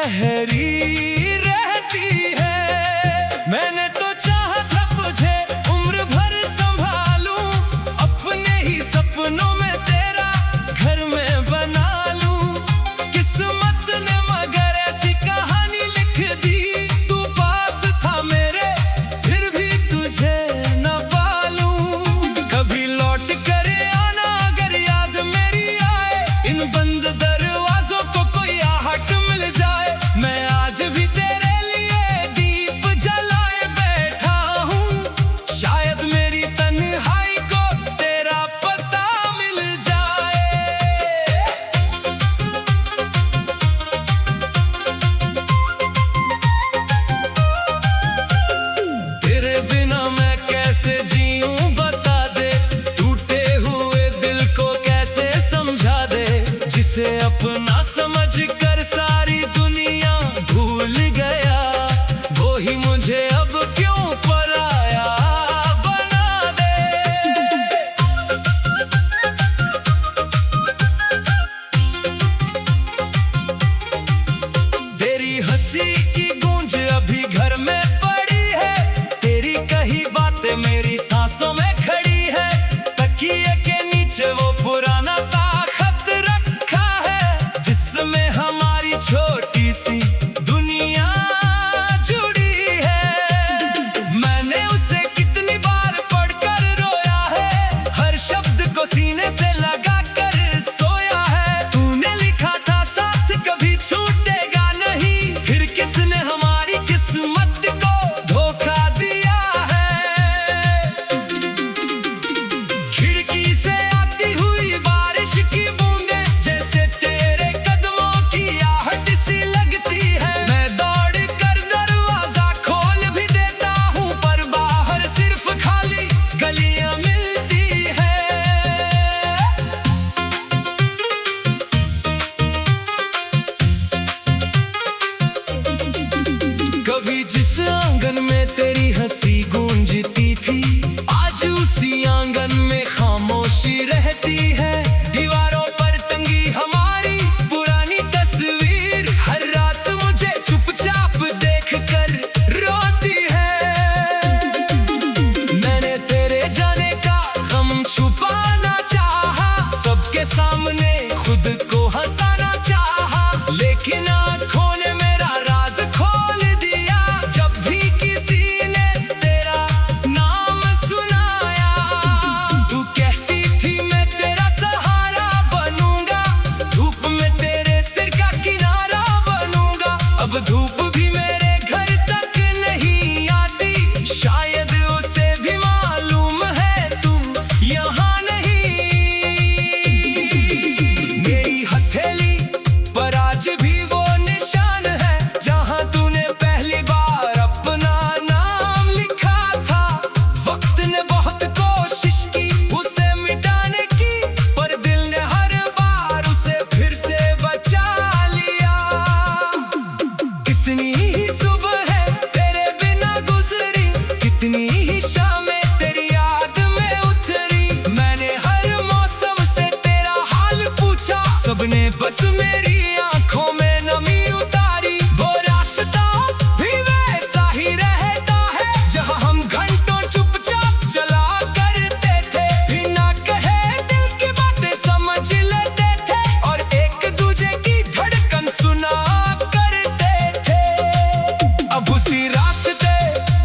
ठहरी रहती है। मैंने तो चाहा था तुझे उम्र भर संभालूं, अपने ही सपनों में तेरा घर में बना लूं। किस्मत ने मगर ऐसी कहानी लिख दी, तू पास था मेरे फिर भी तुझे न पालूं। कभी लौट कर आना अगर याद मेरी आए, इन बंद दरवाजों को कोई आहट मिल जाए। मैं आज भी तेरे लिए दीप जलाए बैठा हूँ, शायद मेरी तन्हाई को तेरा पता मिल जाए। तेरे बिना मैं कैसे जीऊं बता दे, टूटे हुए दिल को कैसे समझा दे। जिसे अपना समझ कर सारी दुनिया भूल गया, वो ही मुझे अब क्यों पराया बना दे। तेरी हंसी की गूंज अभी घर में पड़ी है, तेरी कही बातें मेरी सांसों में खड़ी है। तकिए के नीचे वो पुराना सा खत रखा है, जिसमें हमारी छोटी सी दुनिया जुड़ी है। मैंने उसे कितनी बार पढ़कर रोया है, हर शब्द को सीने से लगा कर सोया है। तूने लिखा था साथ कभी छूटेगा नहीं, फिर किसने हमारी किस्मत को धोखा दिया है। खिड़की से आती हुई बारिश की बूंदें जैसे तेरे कदमों की आहट सी लगती है। मैं दौड़ कर दरवाजा खोल भी देता हूँ, पर बाहर सिर्फ खाली गलियां मिलती है। कभी जिस आंगन में तेरी हंसी गूंजती थी, आज उसी आंगन में खामोशी रहती है। दीवारों पर टंगी हमारी पुरानी तस्वीर, हर रात मुझे चुपचाप देखकर रोती है। मैंने तेरे जाने का गम छुपाना चाहा, सबके सामने खुद को हंसाना चाहा, लेकिन आँखों ने मेरा राज खोल दिया। जब भी किसी ने तेरा नाम सुनाया, तू कहती थी मैं तेरा सहारा बनूंगा, धूप में तेरे सिर का किनारा बनूंगा। अब धूप भी मेरे घर तक नहीं आती, शायद उसे भी मालूम है तुम यहाँ नहीं। मेरी हथेली पर आज भी वो निशान है, जहाँ तूने पहली बार अपना नाम लिखा था। वक्त ने बहुत कोशिश की उसे मिटाने की, पर दिल ने हर बार उसे फिर से बचा लिया। कितनी ही सुबह है तेरे बिना गुजरी, कितनी ही शामें तेरी याद में उतरी। मैंने हर मौसम से तेरा हाल पूछा, सबने बस मेरी आंखों में नमी उतारी। वो रास्ता भी वैसा ही रहता है, जहाँ हम घंटों चुपचाप चला करते थे। बिना कहे दिल की बातें समझ लेते थे, और एक दूजे की धड़कन सुना करते थे। अब उसी रास्ते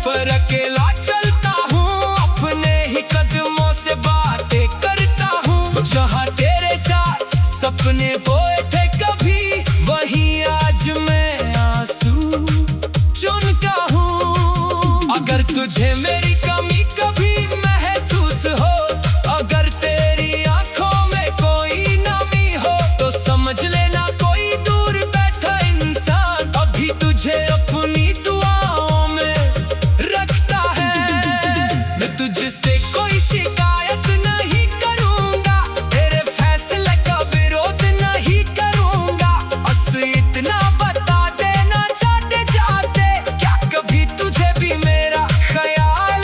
पर अकेला चलता हूँ, अपने ही कदमों से बातें करता हूँ। जहाँ तेरे साथ सपने बोए थे कभी, वहीं आज मैं आंसू चुनता हूँ। अगर तुझे मेरी कमी कभी महसूस हो, अगर तेरी आंखों में कोई नमी हो, तो समझ लेना कोई दूर बैठा इंसान अभी तुझे अपनी दुआओं में रखता है। मैं तुझसे कोई शिकायत नहीं करूंगा, तेरे फैसले का विरोध नहीं करूंगा। बस इतना बता देना चाहते जाते, क्या कभी तुझे भी मेरा ख्याल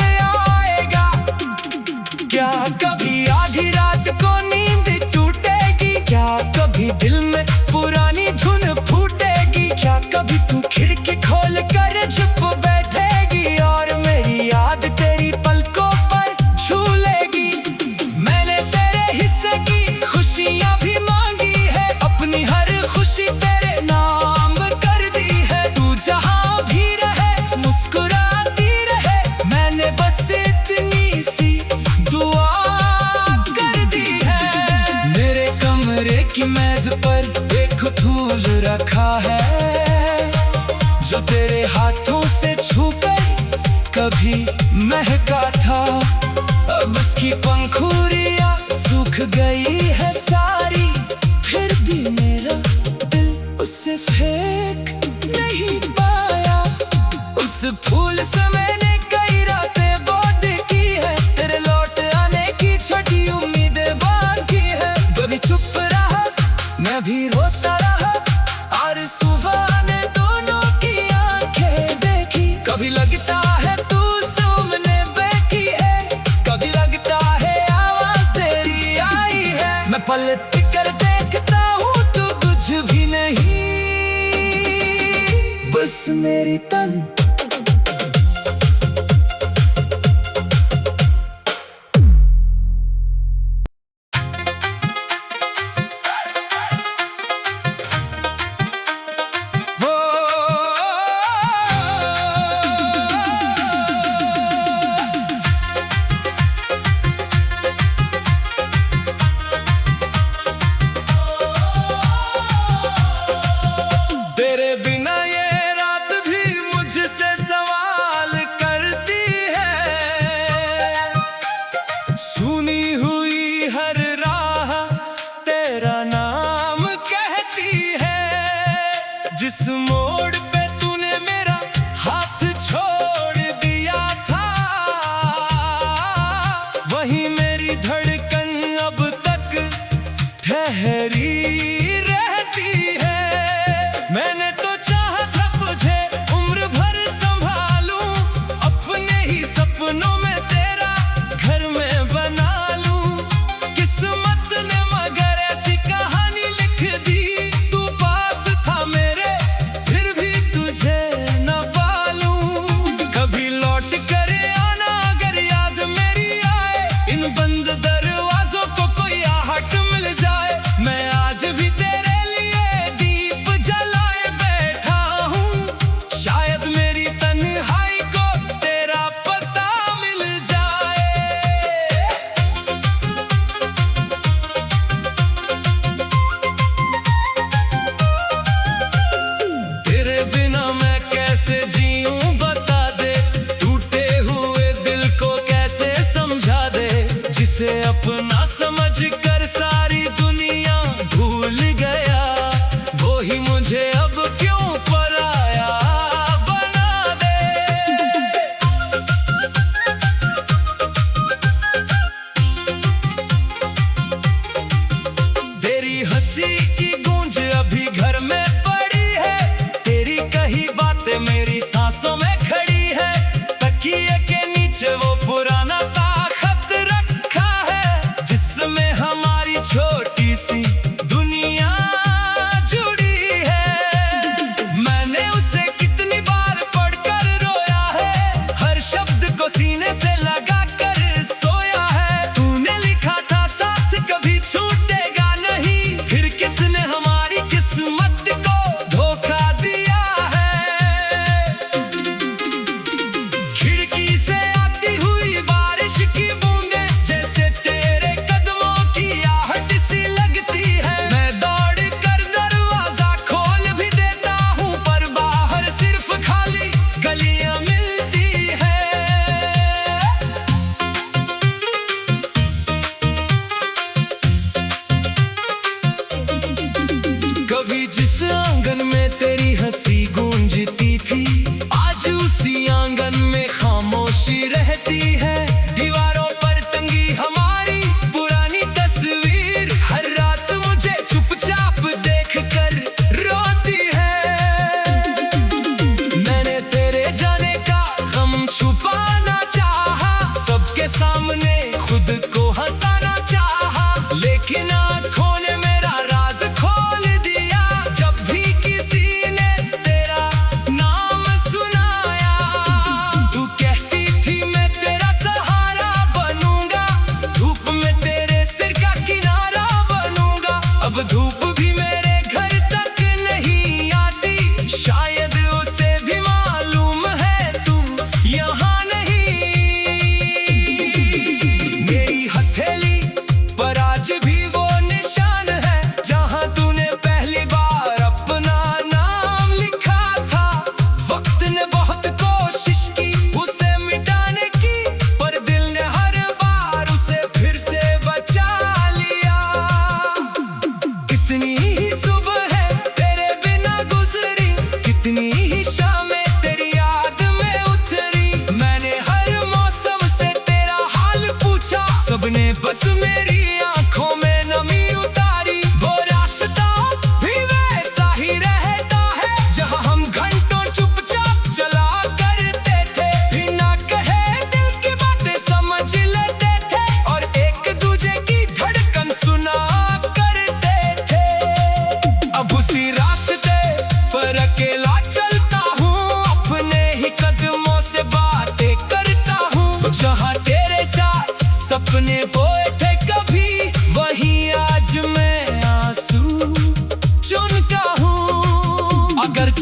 से फेंक नहीं पाया। उस फूल से मैंने कई रातें बोद की है, तेरे लौट आने की छोटी उम्मीदें बाकी है। कभी चुप रहा मैं भी रोता रहा, और सुबह ने दोनों की आंखें देखी। कभी लगता है तू सुमने बैठी है, कभी लगता है आवाज तेरी आई है। मैं पलट कर देखता हूँ तो कुछ भी नहीं, बस मेरी तन। तेरे बिना ये रात भी मुझसे सवाल करती है, सुनी हुई हर राह तेरा नाम कहती है। जिस मोड़ पे तूने मेरा हाथ छोड़ दिया था, वहीं मेरी धड़कन अब तक ठहरी रहती है। मैंने तो चाहा था तुझे उम्र भर संभालूं, अपने ही सपनों में तेरा घर में बना लूं। किस्मत ने मगर ऐसी कहानी लिख दी, तू पास था मेरे फिर भी तुझे न पालूं। कभी लौट कर आना अगर याद मेरी आए, इन बंद दरवाजों को कोई आहट मिल जाए। मैं आज भी तेरे लिए दीप जलाए बैठा हूँ, शायद मेरी तन्हाई को तेरा पता मिल जाए। तेरे बिना मैं कैसे जीऊं बता दे, टूटे हुए दिल को कैसे समझा दे। जिसे अपना समझ कर सारी दुनिया भूल गया, वो ही मुझे अब क्यों पराया बना दे। तेरी हंसी की गूंज अभी घर में पड़ी है, तेरी कही बातें मेरी सांसों में खड़ी है। तकिए के नीचे वो पुराना सा खत रखा है, जिसमें हमारी छोटी सी दुनिया जुड़ी है। मैंने उसे कितनी बार पढ़कर रोया है, हर शब्द को सीने से लगा कर सोया है। तूने लिखा था साथ कभी छूटेगा नहीं, फिर किसने हमारी किस्मत को धोखा दिया है। खिड़की से आती हुई बारिश की बूंदें जैसे तेरे कदमों की आहट सी लगती है। मैं दौड़ कर दरवाजा खोल भी देता हूँ, पर बाहर सिर्फ खाली गलियां मिलती है। कभी जिस आंगन में तेरी हंसी गूंजती थी, आज उसी आंगन में खामोशी रहती है। दीवारों पर टंगी हमारी पुरानी तस्वीर, हर रात मुझे चुपचाप देखकर रोती है। मैंने तेरे जाने का गम छुपाना चाहा, सबके सामने खुद को हंसाना चाहा, लेकिन आँखों ने मेरा राज खोल दिया। जब भी किसी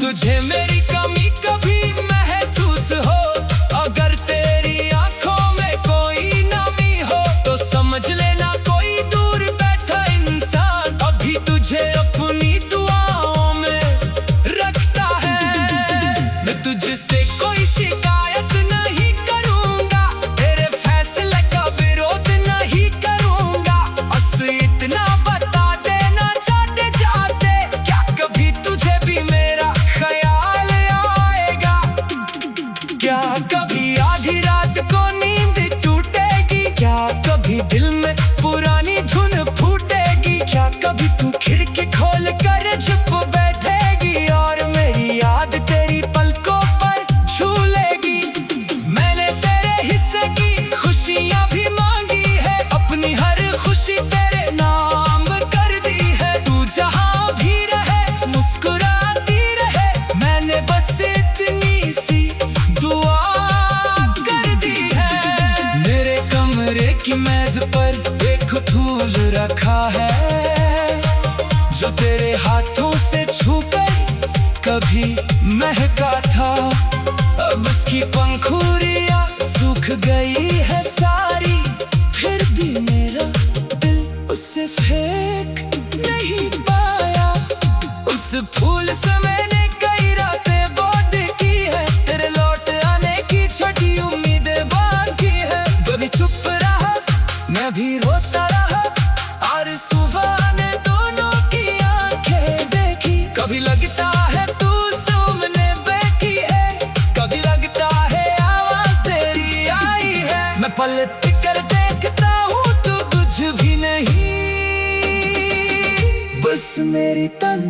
तुझे मेरी कमी कभी महसूस हो, अगर तेरी आंखों में कोई नमी हो, तो समझ लेना कोई दूर बैठा इंसान अभी तुझे अपनी दुआओं में रखता है। मैं तुझसे कोई शिकायत नहीं करूंगा, तेरे फैसले का विरोध नहीं करूंगा। बस इतना बता देना चाहते जाते, क्या कभी तुझे भी मेरा ख्याल आएगा? क्या कभी आधी रात को नींद टूटेगी? क्या कभी दिल में पुरानी धुन फूटेगी? क्या कभी तू खिड़की खोल कर चुप बैठेगी और मेरी याद तेरी पलकों पर झूलेगी? मैंने तेरे हिस्से की खुशियां भी मांगी है, अपनी हर खुशी तेरे नाम कर दी है। तू जहां भी रहे मुस्कुराती रहे, मैंने बस इतनी सी दुआ कर दी है। मेरे कमरे की मेज पर एक फूल रखा है, जो तेरे हाथों से छूकर कभी महका था। अब उसकी पंखुड़ियां सूख गई है सारी, फिर भी मेरा दिल उसे फेंक नहीं पाया। उस फूल से मैंने कई रातें बोद की है, तेरे लौट आने की छोटी उम्मीदें बाकी है। कभी चुप रहा, मैं भी रोता रहा, और सुबह ने दोनों की आंखें देखी। कभी लगता है तू सुनने बैठी है, कभी लगता है आवाज तेरी आई है। मैं पलट कर देखता हूँ तो कुछ भी नहीं, बस मेरी तन